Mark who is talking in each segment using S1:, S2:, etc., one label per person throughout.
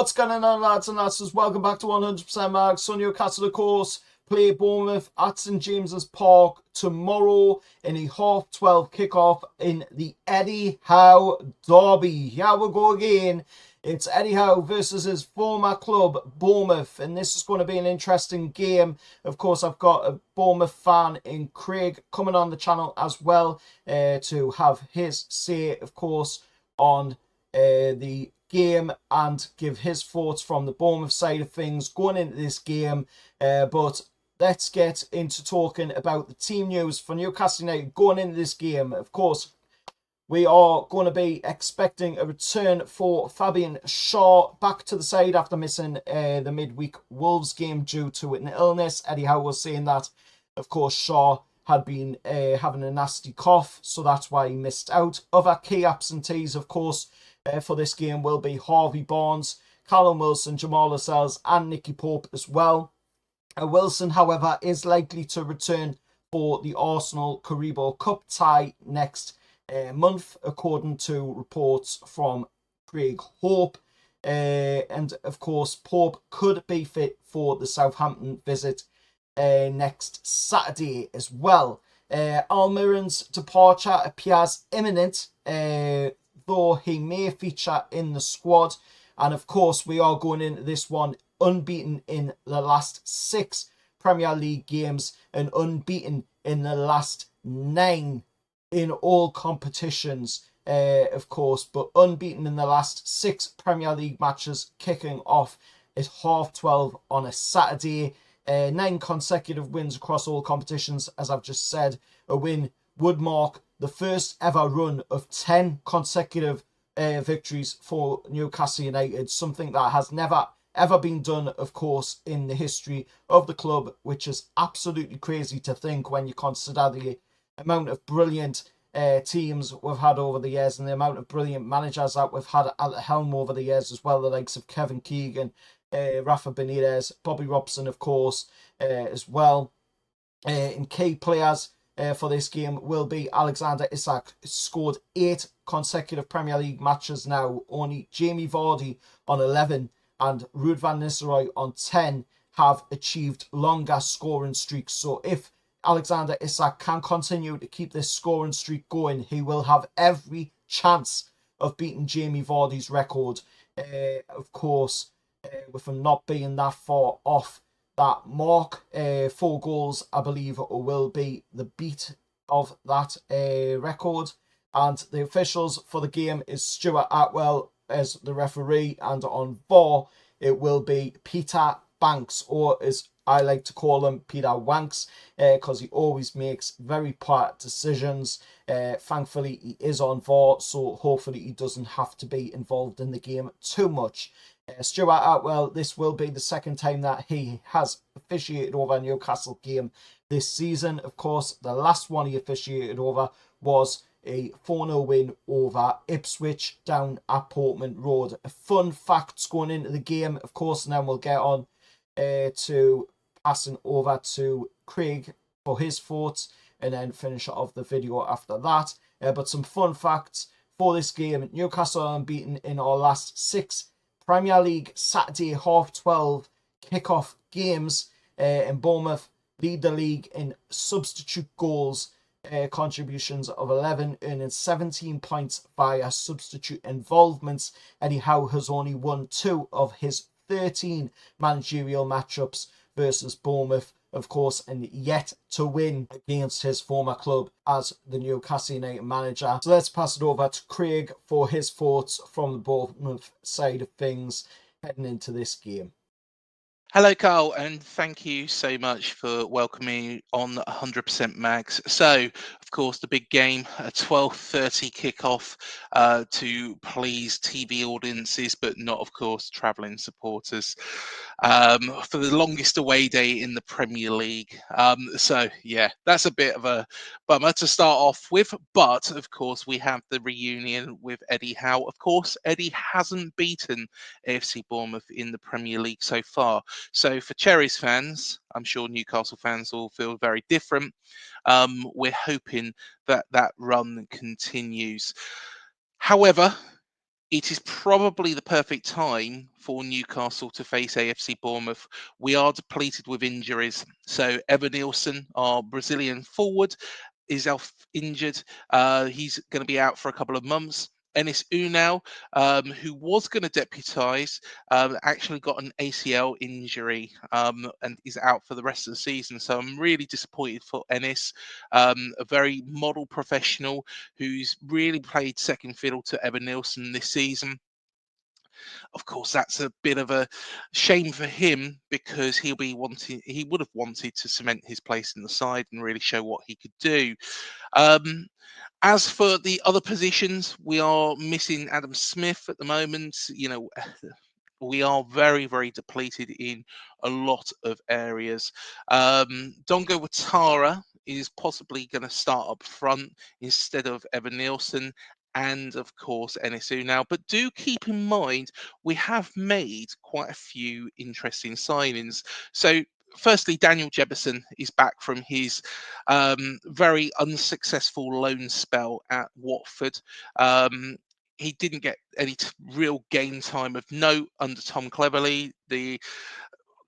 S1: What's going on, lads and lasses? Welcome back to 100% Mags. So Newcastle, of course, play Bournemouth at St James's Park tomorrow in a 12:30 kickoff in the Eddie Howe derby. Here we go again. It's Eddie Howe versus his former club, Bournemouth, and this is going to be an interesting game. Of course, I've got a Bournemouth fan in Craig coming on the channel as well to have his say, of course, on the game and give his thoughts from the Bournemouth side of things going into this game. But let's get into talking about the team news for Newcastle United going into this game. Of course, we are going to be expecting a return for Fabian Shaw back to the side after missing the midweek Wolves game due to an illness. Eddie Howe was saying that, of course, Shaw had been having a nasty cough, so that's why he missed out. Other key absentees, of course, for this game will be Harvey Barnes, Callum Wilson, Jamal Lascelles and Nicky Pope as well. Wilson, however, is likely to return for the Arsenal Carabao Cup tie next month, according to reports from Craig Hope. And of course, Pope could be fit for the Southampton visit next Saturday as well. Almiron's departure appears imminent, though he may feature in the squad. And of course, we are going into this one unbeaten in the last 6 Premier League games and unbeaten in the last 9 in all competitions, of course, but unbeaten in the last 6 Premier League matches, kicking off at 12:30 on a Saturday. 9 consecutive wins across all competitions, as I've just said. A win would mark the first ever run of 10 consecutive victories for Newcastle United, something that has never ever been done, of course, in the history of the club, which is absolutely crazy to think when you consider the amount of brilliant teams we've had over the years and the amount of brilliant managers that we've had at the helm over the years as well, the likes of Kevin Keegan, Rafa Benitez, Bobby Robson, of course, as well. And key players for this game will be Alexander Isak, scored 8 consecutive Premier League matches now. Only Jamie Vardy on 11 and Ruud van Nistelrooy on 10 have achieved longer scoring streaks. So if Alexander Isak can continue to keep this scoring streak going, he will have every chance of beating Jamie Vardy's record. Of course, with him not being that far off that mark. 4 goals, I believe, will be the beat of that record. And the officials for the game is Stuart Atwell as the referee, and on VAR it will be Peter Banks, or as I like to call him, Peter Wanks, because he always makes very poor decisions. Thankfully, he is on VAR, so hopefully he doesn't have to be involved in the game too much. Stuart Atwell, this will be the second time that he has officiated over a Newcastle game this season. Of course, the last one he officiated over was a 4-0 win over Ipswich down at Portman Road. Fun facts going into the game, of course, and then we'll get on to passing over to Craig for his thoughts and then finish off the video after that. But some fun facts for this game: Newcastle are unbeaten in our last 6 Premier League Saturday 12:30 kickoff games, and Bournemouth lead the league in substitute goals contributions of 11, earning 17 points via substitute involvements. Eddie Howe has only won 2 of his 13 managerial matchups versus Bournemouth, of course, and yet to win against his former club as the Newcastle United manager. So let's pass it over to Craig for his thoughts from the Bournemouth side of things heading into this game.
S2: Hello, Carl, and thank you so much for welcoming on 100% Mags. So, of course, the big game, a 12:30 kickoff to please TV audiences, but not, of course, travelling supporters, for the longest away day in the Premier League. So, yeah, that's a bit of a bummer to start off with. But, of course, we have the reunion with Eddie Howe. Of course, Eddie hasn't beaten AFC Bournemouth in the Premier League so far. So for Cherries fans, I'm sure Newcastle fans will feel very different. We're hoping that that run continues. However, it is probably the perfect time for Newcastle to face AFC Bournemouth. We are depleted with injuries. So Evan Nielsen, our Brazilian forward, is injured. He's going to be out for a couple of months. Enis Unal, who was going to deputise, actually got an ACL injury and is out for the rest of the season. So I'm really disappointed for Enis, a very model professional who's really played second fiddle to Evan Nielsen this season. Of course, that's a bit of a shame for him because he would have wanted to cement his place in the side and really show what he could do. Um, as for the other positions, we are missing Adam Smith at the moment. We are very, very depleted in a lot of areas. Dongo Watara is possibly going to start up front instead of Evan Nielsen and, of course, NSU now. But do keep in mind, we have made quite a few interesting signings. So, firstly, Daniel Jebison is back from his very unsuccessful loan spell at Watford. He didn't get any real game time of note under Tom Cleverley. The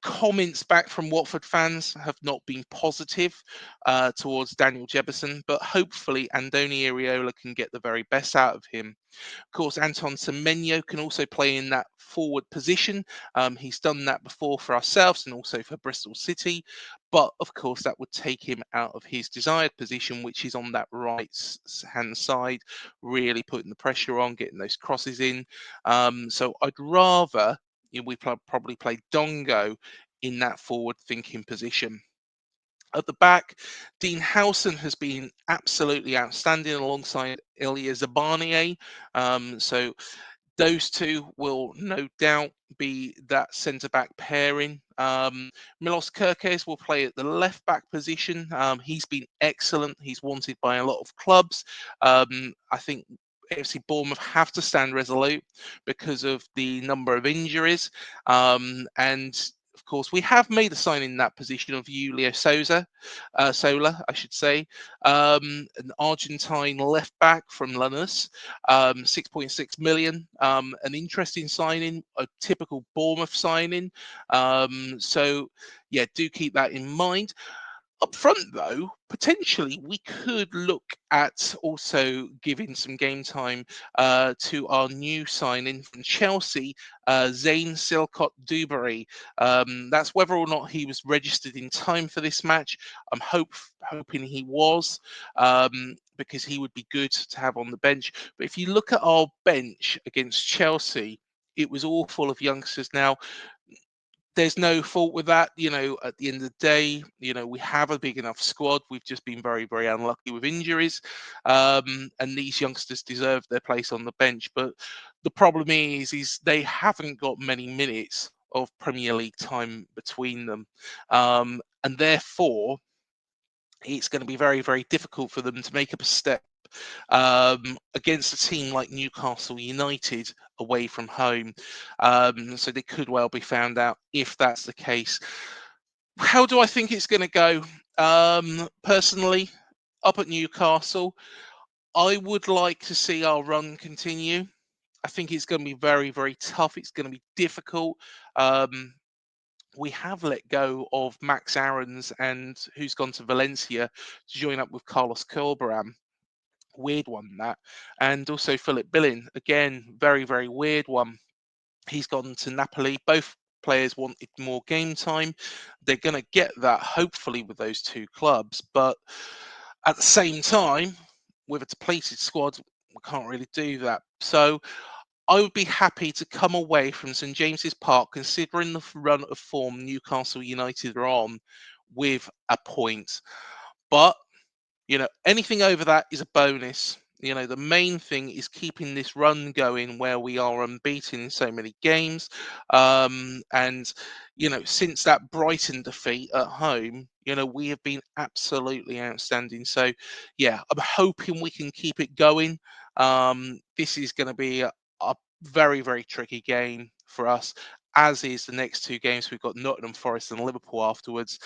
S2: comments back from Watford fans have not been positive towards Daniel Jebison, but hopefully Andoni Iraola can get the very best out of him. Of course, Anton Semenyo can also play in that forward position. He's done that before for ourselves and also for Bristol City. But of course, that would take him out of his desired position, which is on that right hand side, really putting the pressure on, getting those crosses in. So I'd rather we probably play Dongo in that forward thinking position. At the back, Dean Howson has been absolutely outstanding alongside Ilya Zabanier. So those two will no doubt be that centre back pairing. Milos Kerkez will play at the left back position. He's been excellent. He's wanted by a lot of clubs. I think AFC Bournemouth have to stand resolute because of the number of injuries. And of course, we have made a sign in that position of Julio Sola, I should say, an Argentine left back from Lanús, 6.6 million. An interesting signing, a typical Bournemouth signing. So, yeah, do keep that in mind. Up front, though, potentially we could look at also giving some game time to our new signing from Chelsea, Zane Silcott Dewberry. That's whether or not he was registered in time for this match. I'm hoping he was, because he would be good to have on the bench. But if you look at our bench against Chelsea, it was all full of youngsters. Now, there's no fault with that. At the end of the day, we have a big enough squad. We've just been very, very unlucky with injuries. And these youngsters deserve their place on the bench. But the problem is they haven't got many minutes of Premier League time between them. And therefore, it's going to be very, very difficult for them to make up a step against a team like Newcastle United away from home. So they could well be found out if that's the case. How do I think it's going to go? Personally, up at Newcastle, I would like to see our run continue. I think it's going to be very, very tough. It's going to be difficult. Um, we have let go of Max Aarons and who's gone to Valencia to join up with Carlos Corberan. Weird one, that. And also Philip Billing, again, very, very weird one. He's gone to Napoli. Both players wanted more game time. They're going to get that, hopefully, with those two clubs. But at the same time, with a depleted squad, we can't really do that. So I would be happy to come away from St James's Park, considering the run of form Newcastle United are on, with a point. But anything over that is a bonus. The main thing is keeping this run going where we are unbeaten in so many games. And, since that Brighton defeat at home, we have been absolutely outstanding. So, yeah, I'm hoping we can keep it going. This is going to be a very, very tricky game for us, as is the next two games. We've got Nottingham Forest and Liverpool afterwards.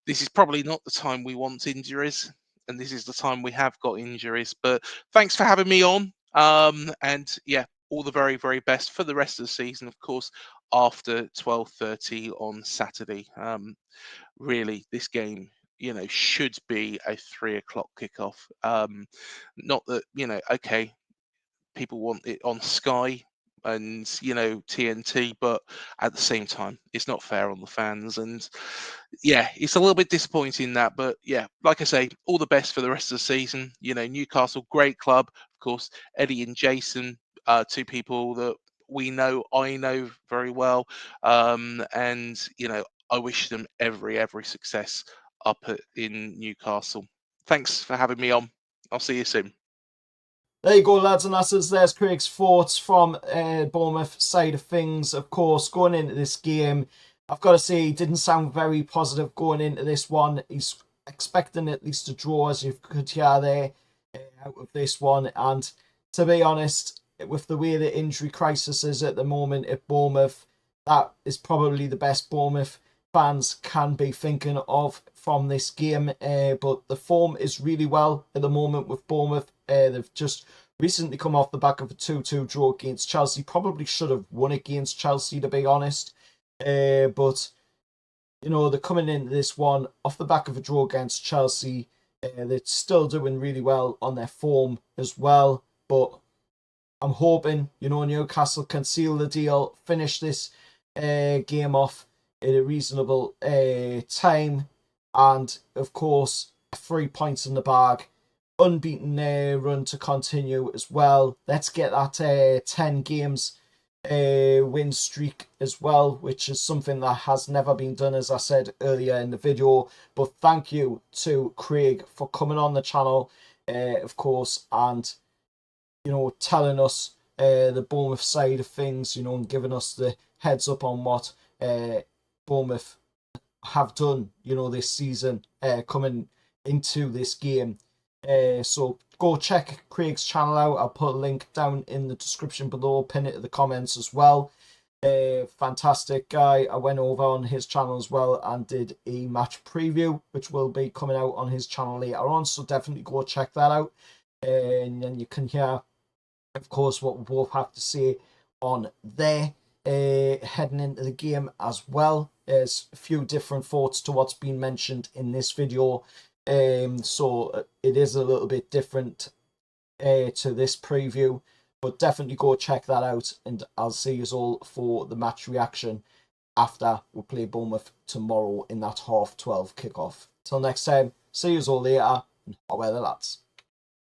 S2: This is probably not the time we want injuries, and this is the time we have got injuries. But thanks for having me on. And yeah, all the very, very best for the rest of the season, of course, after 12:30 on Saturday. Really, this game, should be a 3 o'clock kickoff. Not that, okay, people want it on Sky and TNT, but at the same time, it's not fair on the fans. And yeah, it's a little bit disappointing that, but yeah, like I say, all the best for the rest of the season. Newcastle, great club, of course. Eddie and Jason, two people that I know very well, and I wish them every success in Newcastle. Thanks for having me on. I'll see you soon.
S1: There you go, lads and lasses. There's Craig's thoughts from Bournemouth side of things. Of course, going into this game, I've got to say, he didn't sound very positive going into this one. He's expecting at least a draw, as you could hear there, out of this one. And to be honest, with the way the injury crisis is at the moment at Bournemouth, that is probably the best Bournemouth fans can be thinking of from this game. But the form is really well at the moment with Bournemouth. They've just recently come off the back of a 2-2 draw against Chelsea. Probably should have won against Chelsea, to be honest. But, they're coming into this one off the back of a draw against Chelsea. They're still doing really well on their form as well. But I'm hoping, Newcastle can seal the deal, finish this game off in a reasonable time. And, of course, 3 points in the bag. Unbeaten run to continue as well. Let's get that 10 games win streak as well, which is something that has never been done, as I said earlier in the video. But thank you to Craig for coming on the channel, of course, and telling us the Bournemouth side of things, and giving us the heads up on what Bournemouth have done, this season coming into this game. So go check Craig's channel out. I'll put a link down in the description below, pin it in the comments as well. Fantastic guy. I went over on his channel as well and did a match preview, which will be coming out on his channel later on, so definitely go check that out. And then you can hear, of course, what we both have to say on there. Heading into the game as well. There's a few different thoughts to what's been mentioned in this video. So it is a little bit different to this preview, but definitely go check that out, and I'll see you all for the match reaction after we play Bournemouth tomorrow in that 12:30 kickoff. Till next time, see you all later, and how are the lads?